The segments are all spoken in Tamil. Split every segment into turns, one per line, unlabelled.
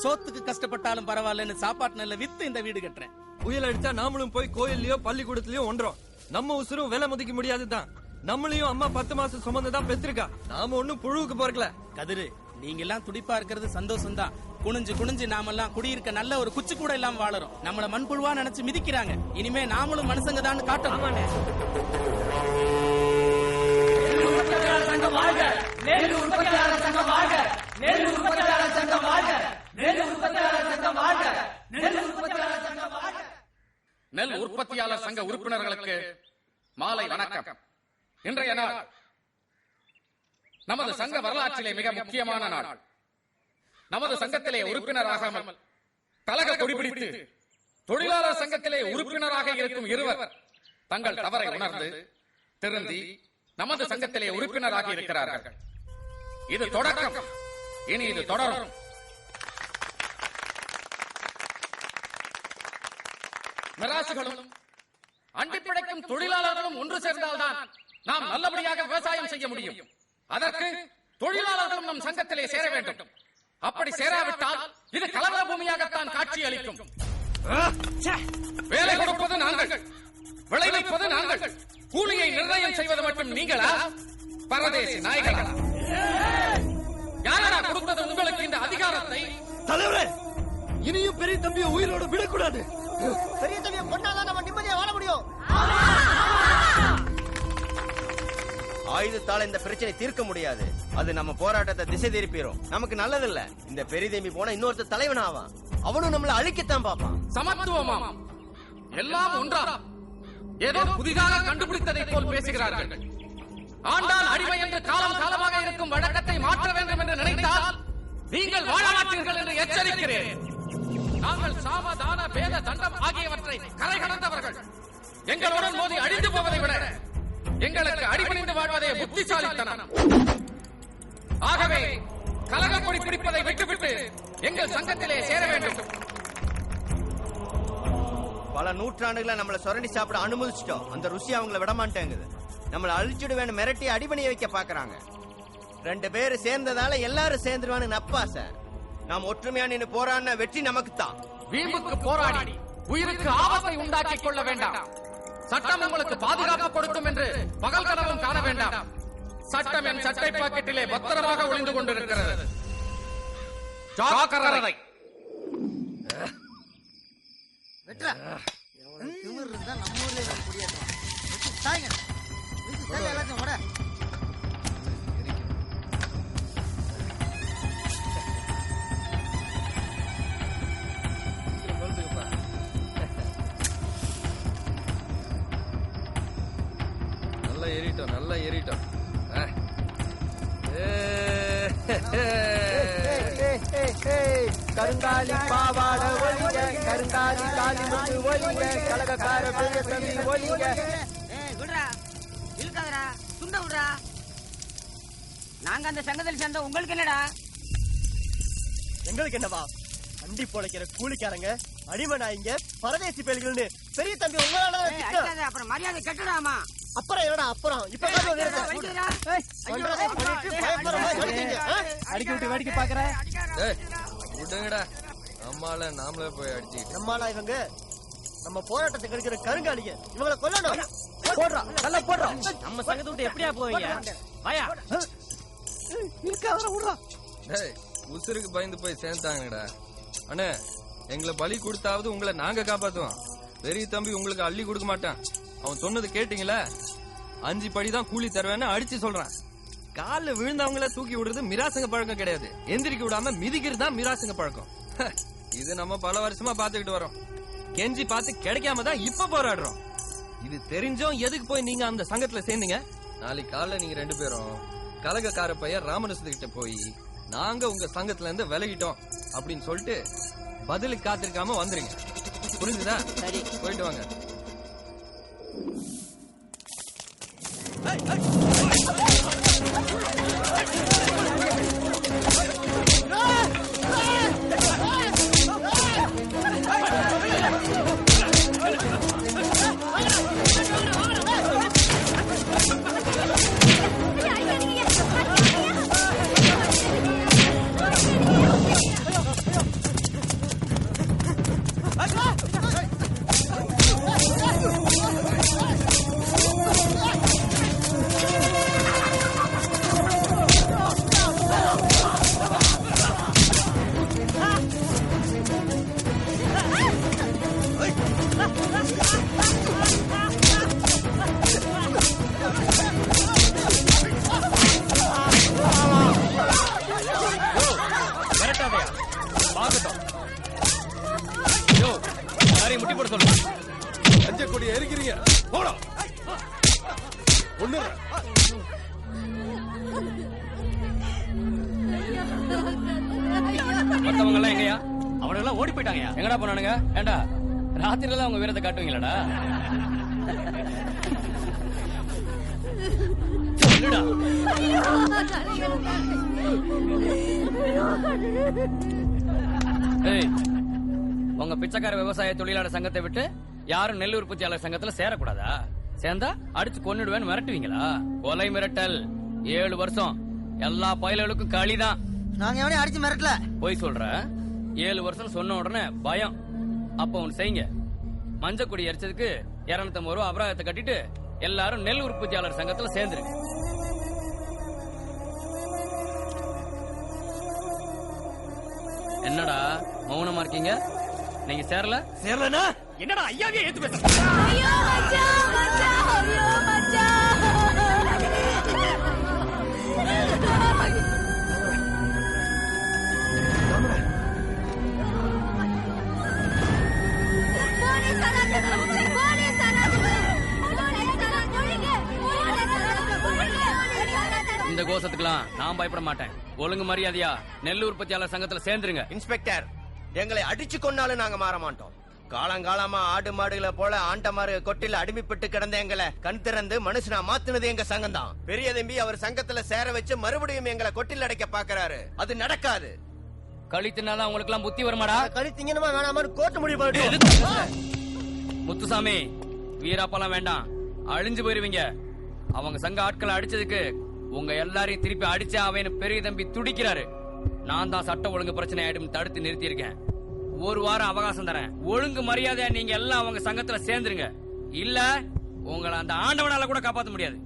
சோத்துக்கு கஷ்டப்பட்டாலும் பரவாயில்லன்னு சாப்பாட்டு நல்ல வித்து இந்த வீடு கட்டுறேன்.
புயல் அடிச்சா நாமளும் போய் கோயில்லயோ பள்ளிக்கூடத்திலயோ ஒன்றோம். நம்ம உசுரும் விலை மதிக்க முடியாதுதான். நம்மளையும் அம்மா 10 மாசம் சுமந்துதான் பெற்றிருக்கா. நாம ஒண்ணும் புழுவுக்கு போறக்கல.
கதிரு, நீங்க எல்லாம் துடிப்பா இருக்கிறது சந்தோஷம் தான். குனிஞ்சு குனிஞ்சு நாமெல்லாம் குடியிருக்க நல்ல ஒரு குச்சி கூட இல்லாம வாழறோம். நம்மள மண்புழுவா நினைச்சு மிதிக்கிறாங்க. இனிமே நாமளும் மனுஷங்க தான் காட்டணும்.
நெல் உற்பத்தியாளர் சங்க உறுப்பினர்களுக்கு மாலை வணக்கம். இன்றைய நாள் நமது சங்க வரலாற்றிலே மிக முக்கியமான நாள். நமது சங்கத்திலே உறுப்பினராகாமல் கழக கொடிபிடித்து தொழிலாளர் சங்கத்திலே உறுப்பினராக இருக்கும் இருவர் தங்கள் தவறை உணர்ந்து திருந்தி நமது சங்கத்திலே உறுப்பினராகி இருக்கிறார்கள். இது தொடக்கம். இனி இது தொடரும். மிராசுகளும் அண்டிப்பிழைக்கும் தொழிலாளர்களும் ஒன்று சேர்ந்தால்தான் நாம் நல்லபடியாக விவசாயம் செய்ய முடியும். அதற்கு தொழிலாளர்களும் நம் சங்கத்திலே சேர வேண்டும். அப்படி சேராவிட்டால் இது கலவர பூமியாகத்தான் காட்சி அளிக்கும். வேலை கொடுப்பது நாங்கள், விளைவிப்பது நாங்கள், கூலியை நிர்ணயம் செய்வது மட்டும் நீங்களா? பரதேசி நாய்களா? யாரா கொடுத்தது உங்களுக்கு இந்த அதிகாரத்தை?
தலைவரே, இனியும் பெரிய தம்பியை உயிரோட விடக்கூடாது.
பெரிய தம்பியை கொண்டாதான் நம்ம நிம்மதியா வாழ முடியும்.
ஆயுதத்தால இந்த பிரச்சனை தீர்க்க முடியாது. அது நம்ம போராட்டத்தை திசை திருப்பிடும். நமக்கு நல்லதில்ல. இந்த பெரிய தம்பி போனா இன்னொருத்த தலைவன் ஆவான். அவனும் நம்மள அழிக்கத்தான் பாப்பான்.
சமத்துவமா? எல்லாம் ஒன்றா? ஏதோ புதிதாக கண்டுபிடித்ததை போல் பேசுகிறார்கள். ஆண்டால் அடிமை என்று காலம் காலமாக இருக்கும் வழக்கத்தை மாற்ற வேண்டும் என்று நினைத்தால் நீங்கள் வாழ மாட்டீர்கள் என்று எச்சரிக்கிறேன். நாங்கள் சாமதான பேத தண்டம் ஆகியவற்றை கரை கடந்தவர்கள். எங்களுடன் மோதி அழிந்து போவதை விட எங்களுக்கு அடிபணிந்து வாழ்வதே புத்திசாலித்தனம். ஆகவே கலக கொடி பிடிப்பதை விட்டுவிட்டு எங்கள் சங்கத்திலே சேர வேண்டும்.
பல நூற்றாண்டுகளை நம்மள சுரண்டி சாப்பிட அனுமதிச்சிட்டோம். அந்த ருசி அவங்களை விடமாட்டேங்குது. நம்மள அழிச்சுடுவேன்னு மிரட்டி அடிபணிய வைக்க பாக்குறாங்க. 2 பேரு சேர்ந்ததால எல்லாரும் சேர்ந்துருவான்னு நப்பாசை. நாம் ஒற்றுமையா நின்று போராடின வெற்றி நமக்கு தான்.
வீம்புக்கு போராடி உயிருக்கு ஆபத்தை உண்டாக்கிக் கொள்ள வேண்டாம். சட்டம் உங்களுக்கு பாதுகாப்பு கொடுக்கும் என்று பகல் கனவும் காண வேண்டாம். சட்டம் என் சட்டை பாக்கெட்டிலே பத்திரமாக ஒளிந்து கொண்டிருக்கிறது. ஜாக்கிரதை.
வெட்றா. எவ்வளவு திமிரு இருந்தா நம்ம ஊர்ல இருந்து குடியேறலாம். தாய்ங்க. வீட்டு எல்லாத்தையும் ஓட.
நல்லா ஏறிட்டோம்.
கருங்காலி பாவாட ஒளிங்க, கருங்காலி காலி முட்டு ஒளிங்க, கலகக்கார பெரிய தம்பி ஒளிங்க.
விடுறா, இழுக்காதடா, துண்ட விடுறா. நாங்க அந்த சங்கத்தில் சேர்ந்த உங்களுக்கு என்னடா?
எங்களுக்கு என்னவா? அண்டி பொழைக்கிற கூலிக்காரங்க, அடிமை நாய்ங்க, பரதேசி பேல்கள்னு பெரிய தம்பி உங்களால
அப்புறம் மரியாதை கட்டுடாமா?
அப்புறம் என்னடா அப்புறம்? இப்ப
அடிக்க விட்டு வேடிக்கை பாக்குற
விடுங்கடா. நம்மால நாமளே போய் அடிச்சுக்கிட்டு.
நம்மளா இவங்க நம்ம போராட்டத்தை கெடுக்கிற கருங்காலிங்க. இவங்களை கொல்லணும். போடுறா, நல்லா போடுறா.
நம்ம சங்கத்தை விட்டு எப்படியா போவீங்க? வாயா.
இருக்காதடா, விடுறா.
டேய், உசுருக்கு பயந்து போய் சேர்ந்தாங்கடா. அண்ணே, எங்களை பலி கொடுத்தாவது உங்களை நாங்க காப்பாத்துவோம். பெரிய தம்பி உங்களுக்கு அள்ளி கொடுக்க மாட்டான். அவன் சொன்னது கேட்டீங்களா? 5 படிதான் கூலி தருவேன்னு அடிச்சு சொல்றான். கால விழுந்தவங்கள தூக்கி விடுறது மிராசங்க பழக்கம் கிடையாது. எந்திரிக்க விடாம மிதிக்கிறது தான் மிராசங்க பழக்கம். இது நம்ம பல வருஷமா பாத்துக்கிட்டு வரோம். கெஞ்சி பார்த்து கிடைக்காம தான் இப்ப போராடுறோம். இது தெரிஞ்சும் எதுக்கு போய் நீங்க அந்த சங்கத்துல சேர்ந்தீங்க? நாளைக்கு காலைல நீங்க 2 பேரும் கலகக்கார பையன் ராமனசுல கிட்ட போய் நாங்க உங்க சங்கத்துல இருந்து விலகிட்டோம் அப்படின்னு சொல்லிட்டு பதிலுக்கு காத்திருக்காம வந்துருங்க. புரிஞ்சுதா?
சரி,
போயிட்டு வாங்க. பாக்கட்டும். யோ, எல்லாரையும் முட்டி போட சொல்லு.
அஞ்ச கொடி எரிக்கிறீங்க போடா. ஒண்ணு
மத்தவங்க எல்லாம் எங்கயா? அவனுங்க எல்லாம் ஓடி போயிட்டாங்கயா. எங்கடா போனானுங்க? ஏண்டா ராத்திரில தான் அவங்க வீரத்தை காட்டுவீங்களாடா? சொல்லுடா. ஏய், உங்க பிச்சைக்கார விவசாய தொழிலாளர் சங்கத்தை விட்டு யாரும் நெல் உற்பத்தியாளர் சங்கத்துல சேரக்கூடாதா? சேர்ந்தா அடிச்சு கொன்னுடுவேன்னு மிரட்டுவீங்களா? கொலை மிரட்டல் 7 வருஷம். எல்லா பயல்களுக்கும் களிதான்.
நாங்க எவனையும் அடிச்சு மிரட்டல.
போய் சொல்ற. 7 வருஷம் சொன்ன உடனே பயம். அப்ப ஒன்னு செய்யுங்க. மஞ்சள் கொடி எரிச்சதுக்கு 250 ரூபா அபராதத்தை கட்டிட்டு எல்லாரும் நெல் உற்பத்தியாளர் சங்கத்துல சேர்ந்துருங்க. என்னடா மௌனமா இருக்கீங்க? நீங்க சேரல?
சேரலனா
என்னடா ஐயாவே ஏத்து பேச?
ஐயோ மச்சான் மச்சான் ஐயோ மச்சான். போலீஸ் அராஜகம் போலீஸ் அராஜகம்
இந்த கோஷத்துக்குலாம் நான் பயப்பட மாட்டேன். ஒழுங்கு மரியாதையா நெல் உற்பத்தியாளர் சங்கத்துல சேர்ந்துருங்க.
இன்ஸ்பெக்டர், எங்களை அடிச்சு கொண்டாலும் நாங்க மாற மாட்டோம். காலங்காலமா ஆடு மாடுகளை போல ஆண்டமாறு கொட்டில அடிமைப்பட்டு கிடந்த எங்களை கண் திறந்து மனுஷனா மாத்துனது எங்க சங்கம் தான். பெரிய தம்பி அவர் சங்கத்துல சேர வச்சு மறுபடியும் எங்களை கொட்டில் அடைக்க பாக்குறாரு. அது நடக்காது.
கழித்துனாதான் உங்களுக்கு எல்லாம் புத்தி வருமாடா?
கழித்தீங்கன்னு வேணாமான்னு கோர்ட்டு முடிவு பண்ணிட்டு.
முத்துசாமி, வீராப்பெல்லாம் வேண்டாம், அழிஞ்சு போயிருவீங்க. அவங்க சங்க ஆட்களை அடிச்சதுக்கு உங்க எல்லாரையும் திருப்பி அடிச்சா அவன் பெரிய தம்பி துடிக்கிறாரு. நான் தான் சட்ட ஒழுங்கு பிரச்சனை ஆயிடும் தடுத்து நிறுத்தி இருக்கேன். 1 வாரம் அவகாசம் தரேன். ஒழுங்கு மரியாதையா நீங்க எல்லாம் அவங்க சங்கத்துல சேர்ந்துருங்க. இல்ல உங்களை அந்த ஆண்டவனால கூட காப்பாற்ற முடியாது.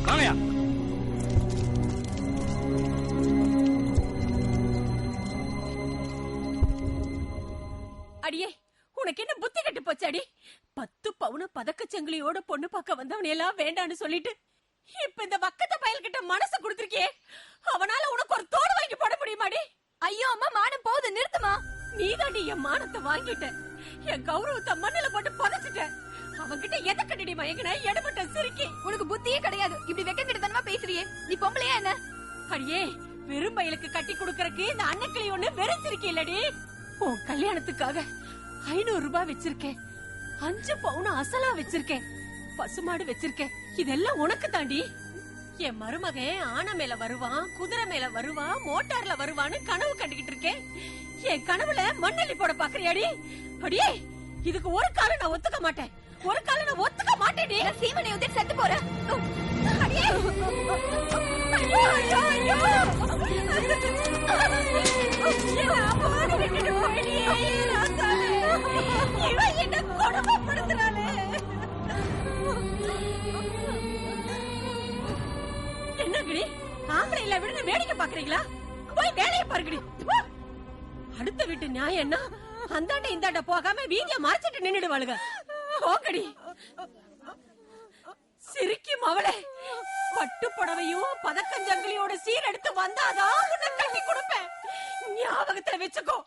வாங்கயா.
அடியே, உனக்கு என்ன புத்தி கட்டு போச்சு அடி? 10 பவுன பதக்கச்சங்கிலியோட பொண்ணு பார்க்க வந்தவனை எல்லாம் வேண்டான்னு சொல்லிட்டு இப்ப இந்த வக்கத்த பயல்கிட்ட மனசு கொடுத்திருக்கே. அவனால உனக்கு ஒரு தோடு வாங்கி போட முடியுமாடி? ஐயோ அம்மா, மானம் போகுது, நிறுத்துமா. நீதாண்டி என் மானத்தை வாங்கிட்ட, என் கௌரவத்தை மண்ணில போட்டு புதைச்சிட்ட. அவன்கிட்ட எதை கண்டடி மயங்கின எடுபட்ட சிரிக்கி. உனக்கு புத்தியே கிடையாது. இப்படி வெக்க கிட்டத்தனமா பேசுறியே. நீ பொம்பளையா என்ன? அடியே, வெறும் பயலுக்கு கட்டி கொடுக்கறக்கு இந்த அன்னக்கிளி ஒண்ணு வெறும் சிரிக்கி இல்லடி. உன் கல்யாணத்துக்காக 500 ரூபாய் வச்சிருக்கேன். 5 பவுன் அசலா வச்சிருக்கேன். பசுமாடு வச்சிருக்கேன். இதெல்லாம் உனக்கு தாண்டி. என் மருமகன் ஆனை மேல வருவான், குதிரை மேல வருவான், மோட்டார்ல வருவான்னு கனவு கண்டுகிட்டு இருக்கேன். என் கனவுல மண்ணெல்லி போட பாக்குறியாடி? அடியே, இதுக்கு ஒரு காலம் நான் ஒத்துக்க மாட்டேன். ஒரு காலம் நான் ஒத்துக்க மாட்டேன். சீமனை உதவி செத்து போறேன். அடியே, ஐயோ ஐயோ ஐயோ, என்ன கொடுமைப்படுத்துறாளே. என்னங்கடி, ஆம்பளை இல்ல விடுங்க வேடிக்கை பாக்குறீங்களா? போய் வேலையை பாருங்கடி. அடுத்த வீட்டு நியாயம் என்ன? அந்தாண்ட இந்தாண்ட போகாம வீதிய மறைச்சிட்டு நின்னுடுவாளுங்க. போங்கடி. சிரிக்கும் அவளே, பட்டு புடவையும் பதக்கஞ்சங்கிலியோட சீர் எடுத்து வந்தாதான் உன்னை கட்டி கொடுப்பேன். ஞாபகத்தை வச்சுக்கோ.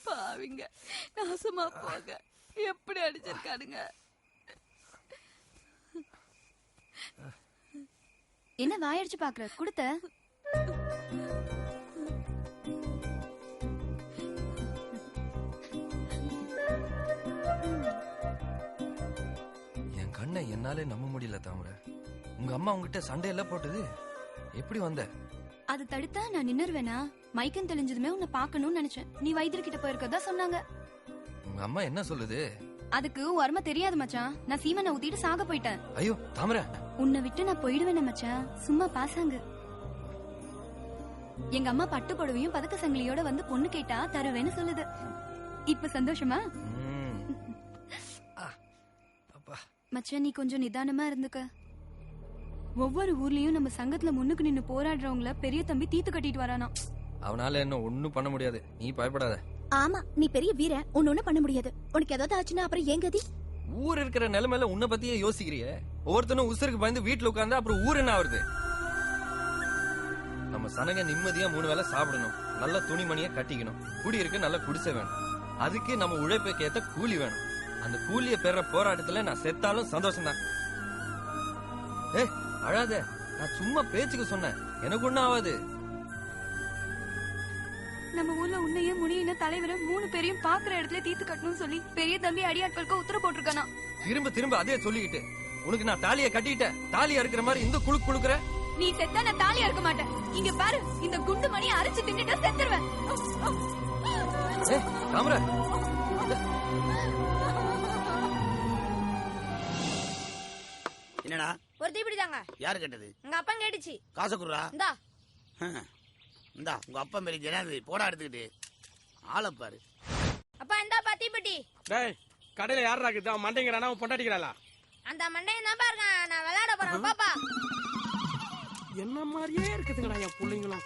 பாவிங்க, நாசமா போக எப்படி அடிச்சிருக்கானுங்க.
என்ன வாயடிச்சு பாக்குற? கொடுத்த
என் கண்ணை என்னாலே நம்ப முடியல தாமரை. உங்க அம்மா உங்ககிட்ட சண்டையெல்லாம் போட்டது எப்படி வந்த?
அது தடுத்தா நான் நின்னுருவேனா? மைக்கம் தெளிஞ்சதுமே உன்னை பாக்கணும்னு நினைச்சேன். நீ வைத்தியர்கிட்ட போயிருக்கதா சொன்னாங்க.
உங்க அம்மா என்ன சொல்லுது?
அதுக்கு உரமா தெரியாது மச்சான். நான் சீமனை ஊத்திட்டு சாக போயிட்டேன்.
ஐயோ தாமரை,
உன்னை விட்டு நான் போயிடுவேன் மச்சான். சும்மா பாசாங்க. எங்க அம்மா பட்டு புடவையும் பதக்க சங்கிலியோட வந்து பொண்ணு கேட்டா தருவேன்னு சொல்லுது. இப்ப சந்தோஷமா? மச்சான், நீ கொஞ்சம் நிதானமா இருந்துக்க. ஒவ்வொரு ஊர்லயும் நம்ம சங்கத்துல முன்னுக்கு நின்னு போராடுறவங்கள பெரிய தம்பி தீத்து கட்டிட்டு வரானா.
அவனால என்ன ஒண்ணும் பண்ண முடியாது, நீ பயப்படாத.
ஆமா, நீ பெரிய வீரன், ஒண்ணு பண்ண முடியாது. உனக்கு ஏதாவது ஆச்சுன்னா அப்புறம் ஏன் கதி?
ஊர் இருக்கிற நிலைமையில உன்னை பத்தியே யோசிக்கிறிய. ஒவ்வொருத்தனும் உசுருக்கு பயந்து வீட்டுல உட்கார்ந்தா அப்புறம் ஊர் என்ன ஆகுது? நம்ம சனங்க நிம்மதியா 3 வேளை சாப்பிடணும், நல்ல துணிமணியை கட்டிக்கணும், குடியிருக்கு நல்ல குடிசை வேணும். அதுக்கு நம்ம உழைப்புக்கு ஏத்த கூலி வேணும். அந்த கூலியை பெற போராட்டத்துல நான் செத்தாலும் சந்தோஷம் தான். அழாத, நான் சும்மா பேச்சுக்கு சொன்னேன், எனக்கு ஒண்ணும் ஆகாது.
நம்ம ஊர்ல உன்னையே முனியின தலைவரை 3 பேரையும் பாக்குற இடத்துல தீத்து கட்டணும்னு சொல்லி பெரிய தம்பி அடியாட்களுக்கு உத்தரவு போட்டிருக்கானா.
திரும்ப திரும்ப அதே சொல்லிக்கிட்டு உனக்கு நான் தாலியை கட்டிட்டேன், தாலியா இருக்கிற மாதிரி இந்த குழுக்குற.
நீ செத்தா நான் தாலியா இருக்க மாட்டேன். இங்க பாரு, இந்த குண்டு மணியை அரைச்சு தின்னுட்டு செத்துருவேன்.
காமரா,
என்னடா
ஒரு தீப்பிடி தாங்க.
யாரு கேட்டது?
உங்க அப்பா கேட்டுச்சு.
காசை குடுறா.
இந்தா
இந்தா உங்க அப்பா மேல ஜனாதிபதி போடா எடுத்துக்கிட்டு ஆளை பாரு.
அப்பா இந்தாப்பா தீப்பெட்டி.
டேய், கடையில யாரா இருக்குது? அவன் மண்டைங்கறானா அவன் பொண்டாட்டிக்கறாளா?
அந்த மண்டையன் தான் பாருங்க, நான் விளையாட போறேன் பாப்பா.
என்ன மாதிரியே இருக்குதுங்கடா என் புள்ளைங்களும்.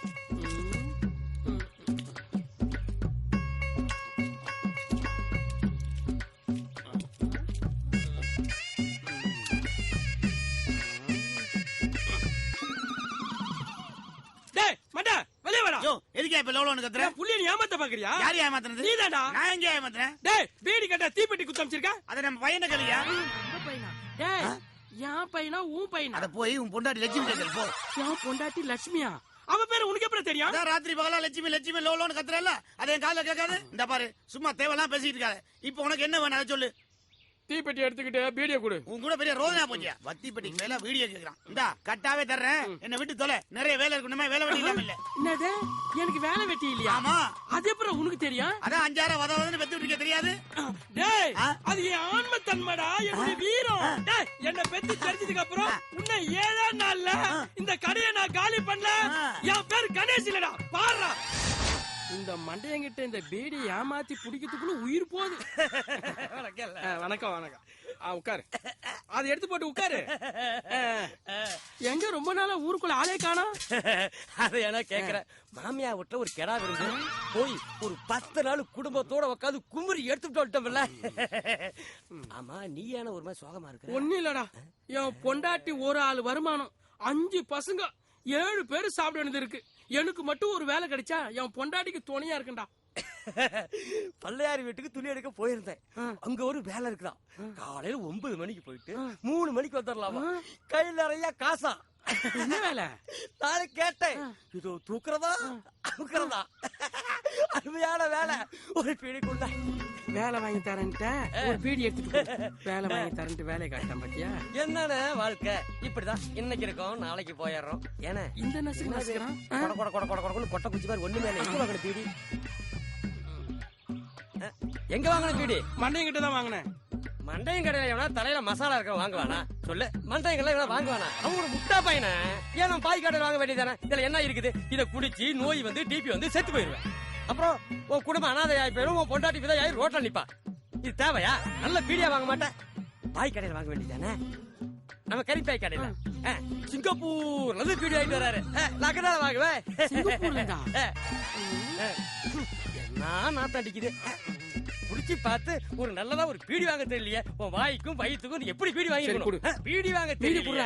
ஏமாத்த பாக்குறியா?
யாரு ஏமாத்துறது?
நீதாடா.
நான் எங்க ஏமாத்துறேன்?
டேய், பீடி கட்ட தீப்பெட்டி குத்தமிச்சிருக்க.
அத நம்ம பையனை கலியா?
டேய், என் பையனா உன் பையனா?
அத போய் உன் பொண்டாட்டி லட்சுமி கேட்கல போ.
என் பொண்டாட்டி லட்சுமியா? அவ பேரு உனக்கு எப்படி தெரியும்?
அதான் ராத்திரி பகலா லட்சுமி லட்சுமி லோலோன்னு கத்துறல, அது என் காதுல கேட்காது. இந்த பாரு, சும்மா தேவலாம் பேசிட்டு இருக்காத. இப்போ உனக்கு என்ன வேணும் அதை சொல்லு.
தீப்பெட்டி எடுத்துக்கிட்டு வீடியோ கொடு.
உன் கூட பெரிய ரோதனா போச்சியா? வத்தி பெட்டிக்கு மேல வீடியோ கேக்குறான். இந்தா கட்டாவே தர்றேன், என்ன விட்டு தொலை. நிறைய வேலை இருக்கணுமே, வேலை வெட்டி இல்லாம இல்ல.
என்னது? எனக்கு வேலை வெட்டி இல்லையா?
ஆமா.
அது எப்படி உனக்கு தெரியும்?
அதான் 5 வதவதன்னு பெத்து விட்டுக்க தெரியாது.
டேய், அது என் ஆன்ம தன்மைடா, என்னுடைய வீரம். டேய், என்ன பெத்து தெரிஞ்சதுக்கு அப்புறம் உன்னை 7 நாள்ல இந்த கடையை நான் காலி பண்ணல. என் பேர் கணேஷ் இல்லடா, பாருடா. இந்த மண்டையங்கிட்ட இந்த பீடி ஏமாத்தி பிடிக்கிறதுக்குள்ள உயிர் போகுது. வணக்கம் வணக்கம். உட்காரு. அது எடுத்து போட்டு உட்காரு. எங்க ரொம்ப நாளா ஊருக்குள்ள ஆளே காணோம்?
அதை என்ன கேக்குற? மாமியா வீட்டுல ஒரு கெடா விருந்து போய் ஒரு 10 நாள் குடும்பத்தோட உட்காந்து குமுறி எடுத்துட்டு வந்துட்டோம்ல. ஆமா, நீ ஏன ஒரு மாதிரி சோகமா இருக்க?
ஒண்ணு இல்லடா, என் பொண்டாட்டி ஒரு ஆள் வருமானம், 5 பசங்க, 7 பேரு சாப்பிட வேண்டியது இருக்கு. எனக்கு மட்டும் ஒரு வேலை கிடைச்சா என் பொண்டாட்டிக்கு துணையா இருக்குண்டா.
பள்ளையாரி வீட்டுக்கு துணி எடுக்க போயிருந்தேன். அங்க ஒரு வேலை இருக்குதான். காலையில 9 மணிக்கு போயிட்டு 3 மணிக்கு வந்துடலாமா? கையில் நிறைய காசா.
என்ன வேலை?
நான் கேட்டேன், இதோ தூக்குறதா அமுக்குறதா? அருமையான வேலை. ஒரு பீடிக்குள்ள
வேலை வாங்கி தரேன்ட்ட ஒரு பீடி எடுத்துட்டு வேலை வாங்கி தரேன்ட்டு வேலையை காட்டாம பாத்தியா?
என்னன்னு வாழ்க்கை இப்படிதான். இன்னைக்கு இருக்கோம், நாளைக்கு போயிடுறோம். ஏன்னா
இந்த நசுக்கு நசுக்கிறான்.
கொட கொட கொட கொட கொட கொட்டை குச்சி மாதிரி ஒண்ணு மேல. எங்க வாங்கின பீடி? எங்க வாங்கின பீடி?
மண்டையும் கிட்ட தான் வாங்கினேன்.
மண்டையும் கடையில எவனா தலையில மசாலா இருக்க வாங்குவானா? சொல்லு. மண்டையும் கடையில வாங்குவானா? அவங்க முட்டா பையனை ஏன்னா பாய் கடையில் வாங்க வேண்டியதானே? இதுல என்ன இருக்குது? இதை குடிச்சு நோய் வந்து டிபி வந்து செத்து போயிருவேன். அப்புறம் உன் குடும்பம் அனாதையாய் போயிடும், உன் பொண்டாட்டி விதையாய் ரோட்ல நிப்பா. இது தேவையா? நல்ல பீடியா வாங்க மாட்டேன், பாய் கடையில் வாங்க வேண்டியதானே? நம்ம கறிப்பாய் கடையில சிங்கப்பூர்ல இருந்து பீடி ஆயிட்டு வராரு. நான் கடையில வாங்குவேன். என்ன நாத்தம் அடிக்குது? குடிச்சு பார்த்து ஒரு நல்லதா ஒரு பீடி வாங்க தெரியலையே. உன் வாய்க்கும் வயிற்றுக்கும் எப்படி பீடி வாங்கி பீடி வாங்க தெரியல.